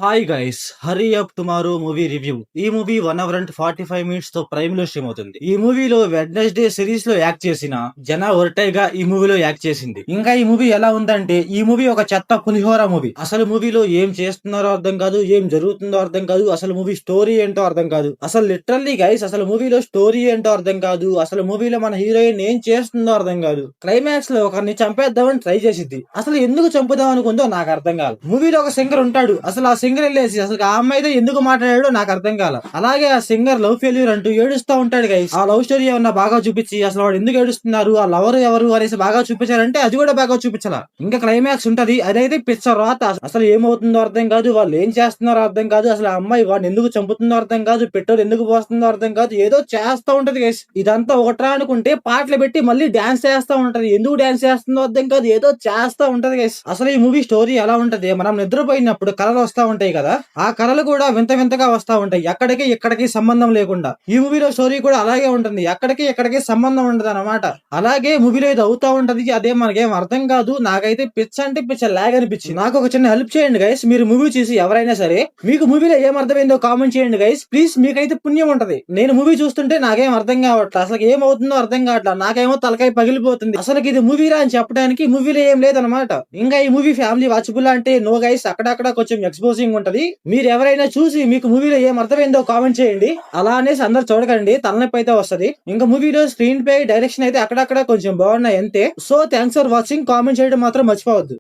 Hi guys, hurry up tomorrow movie review. ఈ movie 1 hour and 45 minutes తో prime లో stream అవుతుంది. ఈ మూవీలో వెడ్నెస్డే సిరీస్ లో యాక్ట్ చేసిన జనా ఒర్టెగా ఈ మూవీలో యాక్ట్ చేసింది. ఇంకా ఈ మూవీ ఎలా ఉందంటే, ఈ మూవీ ఒక చెత్త పులిహోర మూవీ. అసలు మూవీలో ఏం చేస్తున్నారో అర్థం కాదు, ఏం జరుగుతుందో అర్థం కాదు, అసలు మూవీ స్టోరీ ఏంటో అర్థం కాదు. అసలు లిటరల్లీ గైస్, అసలు మూవీలో స్టోరీ ఏంటో అర్థం కాదు, అసలు మూవీలో మన హీరోయిన్ ఏం చేస్తుందో అర్థం కాదు. క్లైమాక్స్ లో ఒకరిని చంపేద్దామని ట్రై చేసిద్ది. అసలు ఎందుకు చంపుదాం అనుకుందో నాకు అర్థం కాదు. మూవీలో ఒక సింగర్ ఉంటాడు, అసలు ఆ సింగర్ వెళ్ళేసి అసలు ఆ అమ్మాయితో ఎందుకు మాట్లాడాడో నాకు అర్థం కాల. అలాగే ఆ సింగర్ లవ్ ఫెయిల్యూర్ అంటూ ఏడుస్తా ఉంటాడు గైస్. ఆ లవ్ స్టోరీ ఏమన్నా బాగా చూపించి అసలు వాడు ఎందుకు ఏడుస్తున్నారు, ఆ లవర్ ఎవరు అనేసి బాగా చూపించారంటే అది కూడా బాగా చూపించాల. ఇంకా క్లైమాక్స్ ఉంటది, అదైతే పిచ్చ రాత. అసలు ఏమవుతుందో అర్థం కాదు, వాళ్ళు ఏం చేస్తున్నారో అర్థం కాదు, అసలు ఆ అమ్మాయి వాడిని ఎందుకు చంపుతుందో అర్థం కాదు, పెట్రోల్ ఎందుకు పోస్తుందో అర్థం కాదు, ఏదో చేస్తా ఉంటది గైస్. ఇదంతా ఒకట్రా అనుకుంటే పాటలు పెట్టి మళ్ళీ డాన్స్ చేస్తా ఉంటది, ఎందుకు డాన్స్ చేస్తుందో అర్థం కాదు, ఏదో చేస్తా ఉంటది గైస్. అసలు ఈ మూవీ స్టోరీ ఎలా ఉంటది, మనం నిద్రపోయినప్పుడు కలలు వస్తా ఉంటాయి కదా, ఆ కళలు కూడా వింత వింతగా వస్తా ఉంటాయి, ఎక్కడికి ఇక్కడికి సంబంధం లేకుండా. ఈ మూవీలో స్టోరీ కూడా అలాగే ఉంటుంది, ఎక్కడికి ఇక్కడికి సంబంధం ఉండదు అనమాట. అలాగే మూవీలో ఇది అవుతా ఉంటది, అదే మనకేం అర్థం కాదు. నాకైతే పిచ్చ అంటే పిచ్చ లాగ్ అనిపించింది. నాకు ఒక చిన్న హెల్ప్ చేయండి గైస్, మీరు మూవీ చూసి ఎవరైనా సరే మీకు మూవీలో ఏం అర్థమైందో కామెంట్ చేయండి గైస్ ప్లీజ్. మీకైతే పుణ్యం ఉంటది. నేను మూవీ చూస్తుంటే నాకేం అర్థం కావట్లేదు, అసలు ఏమవుతుందో అర్థం కావట్లేదు, నాకేమో తలకాయ పగిలిపోతుంది. అసలు ఇది మూవీరా అని చెప్పడానికి మూవీలో ఏం లేదనమాట. ఇంకా ఈ మూవీ ఫ్యామిలీ వాచబుల్ అంటే నో గైస్, అక్కడక్కడ కొంచెం ఎక్స్పోజింగ్ ఉంటది. మీరు ఎవరైనా చూసి మీకు మూవీలో ఏం అర్థమైందో కామెంట్ చేయండి. అలా అనేసి అందరు చూడకండి, తలనొప్పి అయితే వస్తది. ఇంకా మూవీలో స్క్రీన్ ప్లే, డైరెక్షన్ అయితే అక్కడక్కడ కొంచెం బాగున్నాయి అంతే. So thanks for watching. Comment చేయడం మాత్రం మర్చిపోవద్దు.